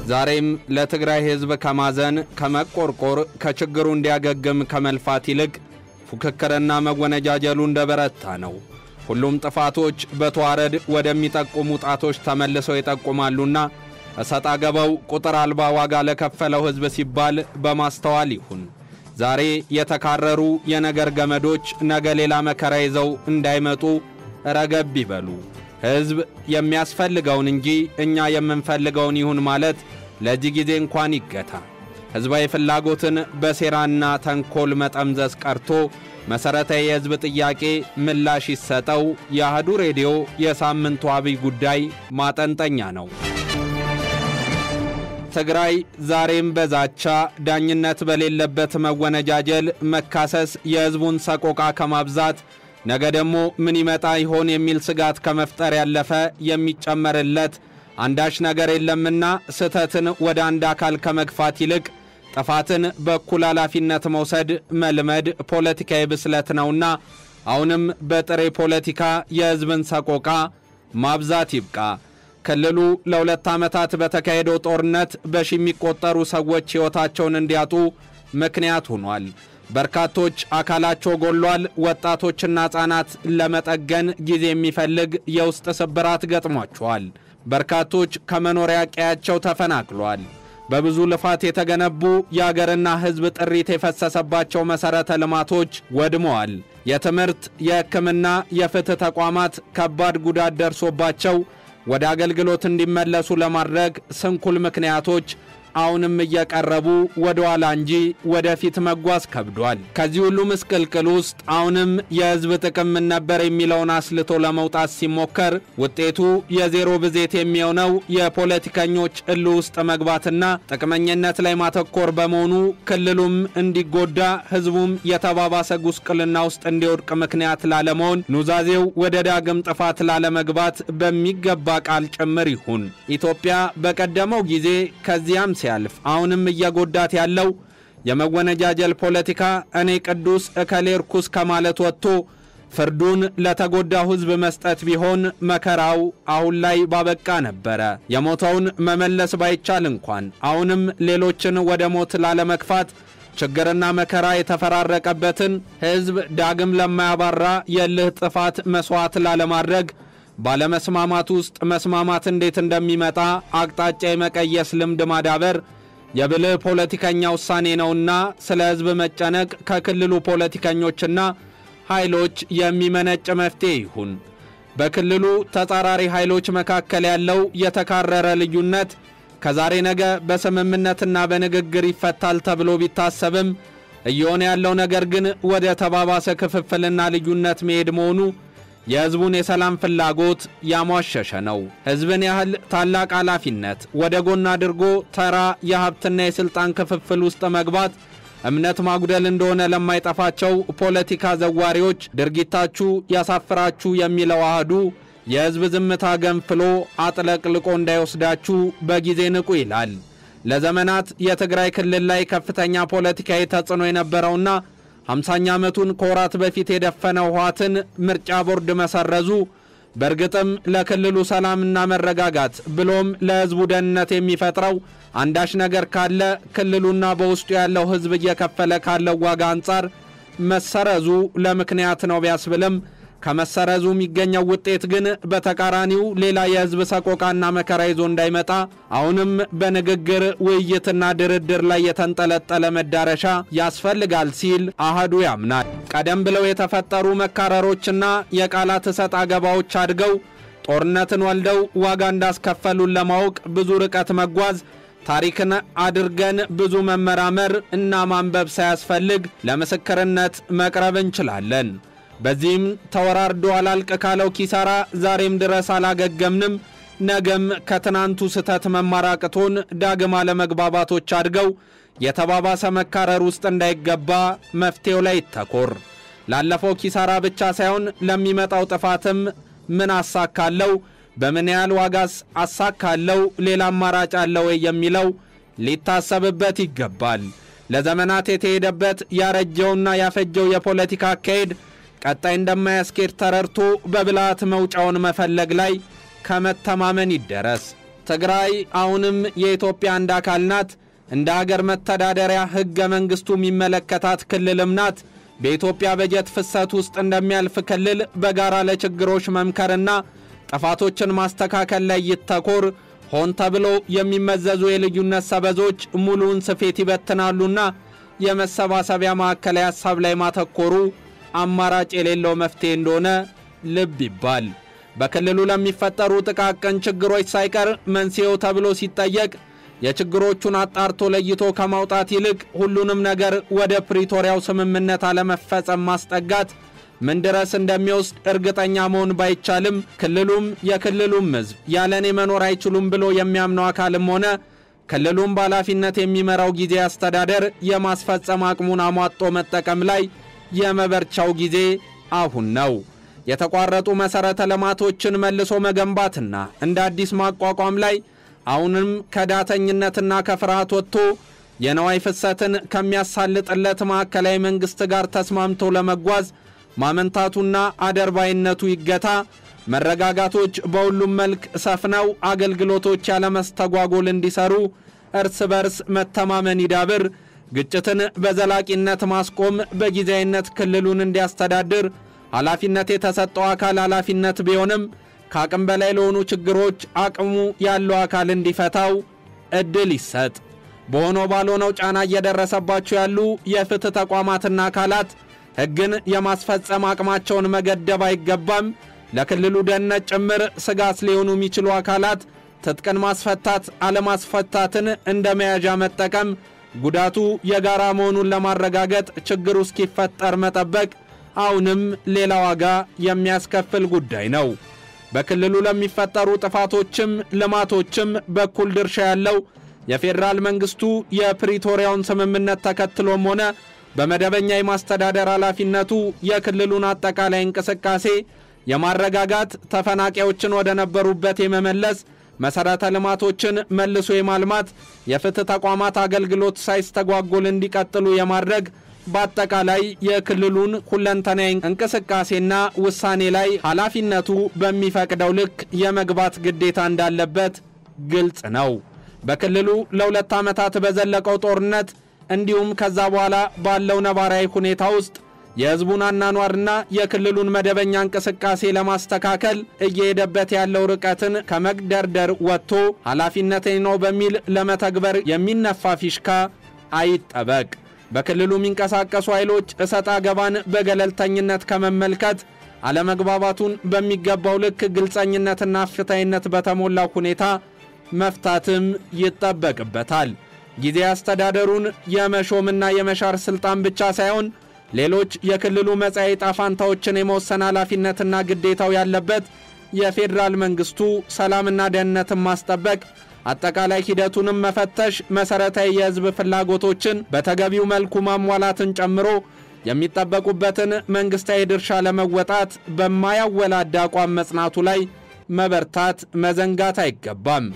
ዛሬም ለትግራይ ህዝብ ከማዘን ከመቆርቆር ከችግሩ እንዲያገግም ከመልፋት ይልቅ ፉክክርና መወነጃጀሉ እንደበረታ ነው። ሁሉም ጥፋቶች በተዋረድ ወደሚጠቁሙ ጣቶች ተመልሰው ይጠቁማሉና እሰጥ አገባው ቁጥር አልባ ዋጋ ለከፈለው ህዝብ ሲባል በማስተዋል ይሁን። ዛሬ የተካረሩ የነገር ገመዶች ነገ ሌላ መከራ ይዘው እንዳይመጡ ረገብ ይበሉ። ህዝብ የሚያስፈልገውን እንጂ እኛ የምንፈልገውን ይሁን ማለት ለዚህ ጊዜ እንኳን ይገታ። ህዝባዊ ፍላጎትን በሴራና ተንኮል መጠምዘዝ ቀርቶ መሰረታዊ የህዝብ ጥያቄ ምላሽ ይሰጠው። የአህዱ ሬዲዮ የሳምንቱ አብይ ጉዳይ ማጠንጠኛ ነው። ትግራይ ዛሬም በዛቻ ዳኝነት በሌለበት መወነጃጀል መካሰስ የህዝቡን ሰቆቃ ከማብዛት ነገ ደግሞ ምን ይመጣ ይሆን የሚል ስጋት ከመፍጠር ያለፈ የሚጨመርለት አንዳች ነገር የለምና ስተትን ወደ አንድ አካል ከመግፋት ይልቅ ጥፋትን በኩል ኃላፊነት መውሰድ መልመድ ፖለቲካዊ ብስለት ነውና አሁንም በጥሬ ፖለቲካ የህዝብን ሰቆቃ ማብዛት ይብቃ። ክልሉ ለሁለት ዓመታት በተካሄደው ጦርነት በሺ የሚቆጠሩ ሰዎች ህይወታቸውን እንዲያጡ ምክንያት ሆኗል። በርካቶች አካላቸው ጎሏል። ወጣቶችና ህፃናት ለመጠገን ጊዜ የሚፈልግ የውስጥ ስብራት ገጥሟቸዋል። በርካቶች ከመኖሪያ ቀያቸው ተፈናቅለዋል። በብዙ ልፋት የተገነቡ የአገርና ህዝብ ጥሪት የፈሰሰባቸው መሰረተ ልማቶች ወድመዋል። የትምህርት፣ የሕክምና፣ የፍትህ ተቋማት ከባድ ጉዳት ደርሶባቸው ወደ አገልግሎት እንዲመለሱ ለማድረግ ስንኩል ምክንያቶች አሁንም እየቀረቡ ወደ ኋላ እንጂ ወደፊት መጓዝ ከብዷል። ከዚህ ሁሉ ምስቅልቅል ውስጥ አሁንም የህዝብ ጥቅም ምን ነበር የሚለውን አስልቶ ለመውጣት ሲሞከር ውጤቱ የዜሮ ብዜት የሚሆነው የፖለቲከኞች እልህ ውስጥ መግባትና ጥቅመኝነት ላይ ማተኮር በመሆኑ ክልሉም እንዲጎዳ ህዝቡም የተባባሰ ጉስቅልና ውስጥ እንዲወድቅ ምክንያት ላለመሆን ኑዛዜው ወደ ዳግም ጥፋት ላለመግባት በሚገባ ቃል ጭምር ይሁን። ኢትዮጵያ በቀደመው ጊዜ ከዚያም ሲያልፍ አሁንም እየጎዳት ያለው የመወነጃጀል ፖለቲካ እኔ ቅዱስ እከሌርኩስ ከማለት ወጥቶ ፍርዱን ለተጎዳው ህዝብ መስጠት ቢሆን መከራው አሁን ላይ ባበቃ ነበረ። የሞተውን መመለስ ባይቻል እንኳን አሁንም ሌሎችን ወደ ሞት ላለመክፋት ችግርና መከራ የተፈራረቀበትን ህዝብ ዳግም ለማያባራ የልህ ጥፋት መስዋዕት ላለማድረግ ባለመስማማት ውስጥ መስማማት እንዴት እንደሚመጣ አቅጣጫ የመቀየስ ልምድ ማዳበር የብልህ ፖለቲከኛ ውሳኔ ነውና ስለ ህዝብ መጨነቅ ከክልሉ ፖለቲከኞችና ኃይሎች የሚመነጭ መፍትሄ ይሁን። በክልሉ ተጻራሪ ኃይሎች መካከል ያለው የተካረረ ልዩነት ከዛሬ ነገ በስምምነትና በንግግር ይፈታል ተብሎ ቢታሰብም እየሆነ ያለው ነገር ግን ወደ ተባባሰ ክፍፍልና ልዩነት መሄድ መሆኑ የህዝቡን የሰላም ፍላጎት ያሟሸሸ ነው። ህዝብን ያህል ታላቅ ኃላፊነት ወደ ጎን አድርጎ ተራ የሀብትና የስልጣን ክፍፍል ውስጥ መግባት እምነት ማጉደል እንደሆነ ለማይጠፋቸው ፖለቲካ ዘዋሪዎች ድርጊታችሁ ያሳፍራችሁ የሚለው አህዱ የህዝብ ዝምታ ገንፍሎ አጥለቅልቆ እንዳይወስዳችሁ በጊዜ ንቁ ይላል። ለዘመናት የትግራይ ክልል ላይ ከፍተኛ ፖለቲካዊ ተጽዕኖ የነበረውና 50ኛ ዓመቱን ከወራት በፊት የደፈነው ህወሓትን ምርጫ ቦርድ መሰረዙ በርግጥም ለክልሉ ሰላምና መረጋጋት ብሎም ለህዝቡ ደህንነት የሚፈጥረው አንዳች ነገር ካለ ክልሉና በውስጡ ያለው ህዝብ እየከፈለ ካለው ዋጋ አንፃር መሰረዙ ለምክንያት ነው ቢያስብልም ከመሰረዙ የሚገኘው ውጤት ግን በተቃራኒው ሌላ የህዝብ ሰቆቃና መከራ ይዞ እንዳይመጣ አሁንም በንግግር ውይይትና ድርድር ላይ የተንጠለጠለ መዳረሻ ያስፈልጋል ሲል አህዱ ያምናል። ቀደም ብለው የተፈጠሩ መካረሮችና የቃላት እሰጥ አገባዎች አድገው ጦርነትን ወልደው ዋጋ እንዳስከፈሉን ለማወቅ ብዙ ርቀት መጓዝ ታሪክን አድርገን ብዙ መመራመር እና ማንበብ ሳያስፈልግ ለምስክርነት መቅረብ እንችላለን። በዚህም ተወራርዶ አላልቅ ካለው ኪሳራ ዛሬም ድረስ አላገገምንም። ነገም ከትናንቱ ስተት መማራቅቶን ዳግም አለመግባባቶች አድገው የተባባሰ መካረር ውስጥ እንዳይገባ መፍትሄው ላይ ተኮር። ላለፈው ኪሳራ ብቻ ሳይሆን ለሚመጣው ጥፋትም ምን አሳካለው፣ በምን ያህል ዋጋስ አሳካለው፣ ሌላ አማራጭ አለው የሚለው ሊታሰብበት ይገባል። ለዘመናት የተሄደበት ያረጀውና ያፈጀው የፖለቲካ አካሄድ ቀጣይ እንደማያስኬድ ተረርቶ በብላት መውጫውን መፈለግ ላይ ከመተማመን ይደረስ። ትግራይ አሁንም የኢትዮጵያ አንድ አካል ናት። እንደ ሀገር መተዳደሪያ ህገ መንግስቱ የሚመለከታት ክልልም ናት። በኢትዮጵያ በጀት ፍሰት ውስጥ እንደሚያልፍ ክልል በጋራ ለችግሮች መምከርና ጥፋቶችን ማስተካከል ላይ ይተኮር። ሆን ተብሎ የሚመዘዙ የልዩነት ሰበዞች ሙሉን ስፌት ይበትናሉና የመሰባሰቢያ ማዕከላዊ ሐሳብ ላይ ማተኮሩ አማራጭ የሌለው መፍትሄ እንደሆነ ልብ ይባል። በክልሉ ለሚፈጠሩ ጥቃቅን ችግሮች ሳይቀር መንስኤው ተብሎ ሲጠየቅ የችግሮቹን አጣርቶ ለይቶ ከማውጣት ይልቅ ሁሉንም ነገር ወደ ፕሪቶሪያው ስምምነት አለመፈጸም ማስጠጋት ምን ድረስ እንደሚወስድ እርግጠኛ መሆን ባይቻልም ክልሉም የክልሉም ህዝብ ያለኔ መኖር አይችሉም ብሎ የሚያምነው አካልም ሆነ ክልሉም ባላፊነት የሚመራው ጊዜ አስተዳደር የማስፈጸም አቅሙን አሟጦ መጠቀም ላይ የመበርቻው ጊዜ አሁን ነው። የተቋረጡ መሰረተ ልማቶችን መልሶ መገንባትና እንደ አዲስ ማቋቋም ላይ አሁንም ከዳተኝነትና ከፍርሃት ወጥቶ የነዋይ ፍሰትን ከሚያሳልጥለት ማዕከላዊ መንግስት ጋር ተስማምቶ ለመጓዝ ማመንታቱና አደርባይነቱ ይገታ። መረጋጋቶች በሁሉም መልክ ሰፍነው አገልግሎቶች ያለመስተጓጎል እንዲሰሩ እርስ በርስ መተማመን ይዳብር። ግጭትን በዘላቂነት ማስቆም በጊዜያዊነት ክልሉን እንዲያስተዳድር ኃላፊነት የተሰጠው አካል ኃላፊነት ቢሆንም ከአቅም በላይ ለሆኑ ችግሮች አቅሙ ያለው አካል እንዲፈታው እድል ይሰጥ። በሆነው ባልሆነው ጫና እየደረሰባቸው ያሉ የፍትህ ተቋማትና አካላት ህግን የማስፈጸም አቅማቸውን መገደብ አይገባም። ለክልሉ ደህንነት ጭምር ስጋት ሊሆኑ የሚችሉ አካላት ትጥቅን ማስፈታት አለማስፈታትን እንደ መያዣ መጠቀም ጉዳቱ የጋራ መሆኑን ለማረጋገጥ ችግሩ እስኪፈጠር መጠበቅ አሁንም ሌላ ዋጋ የሚያስከፍል ጉዳይ ነው። በክልሉ ለሚፈጠሩ ጥፋቶችም ልማቶችም በኩል ድርሻ ያለው የፌደራል መንግስቱ የፕሪቶሪያውን ስምምነት ተከትሎም ሆነ በመደበኛ የማስተዳደር ኃላፊነቱ የክልሉን አጠቃላይ እንቅስቃሴ የማረጋጋት ተፈናቃዮችን ወደ ነበሩበት የመመለስ መሰረተ ልማቶችን መልሶ የማልማት የፍትህ ተቋማት አገልግሎት ሳይስተጓጎል እንዲቀጥሉ የማድረግ በአጠቃላይ የክልሉን ሁለንተናዊ እንቅስቃሴና ውሳኔ ላይ ኃላፊነቱ በሚፈቅደው ልክ የመግባት ግዴታ እንዳለበት ግልጽ ነው። በክልሉ ለ2 ዓመታት በዘለቀው ጦርነት እንዲሁም ከዛ በኋላ ባለው ነባራዊ ሁኔታ ውስጥ የህዝቡን አናኗርና የክልሉን መደበኛ እንቅስቃሴ ለማስተካከል እየሄደበት ያለው ርቀትን ከመግደርደር ወጥቶ ኃላፊነቴ ነው በሚል ለመተግበር የሚነፋ ፊሽካ አይጠበቅ። በክልሉ የሚንቀሳቀሱ ኃይሎች እሰጣ ገባን በገለልተኝነት ከመመልከት አለመግባባቱን በሚገባው ልክ ግልጸኝነትና ፍትሃዊነት በተሞላው ሁኔታ መፍታትም ይጠበቅበታል። ጊዜ አስተዳደሩን የመሾምና የመሻር ስልጣን ብቻ ሳይሆን ሌሎች የክልሉ መጻኢ ዕጣ ፈንታዎችን የመወሰን ኃላፊነትና ግዴታው ያለበት የፌደራል መንግስቱ ሰላምና ደህንነትን ማስጠበቅ አጠቃላይ ሂደቱንም መፈተሽ መሰረታዊ የህዝብ ፍላጎቶችን በተገቢው መልኩ ማሟላትን ጨምሮ የሚጠበቁበትን መንግስታዊ ድርሻ ለመወጣት በማያወላዳ አቋም መጽናቱ ላይ መበርታት መዘንጋት አይገባም።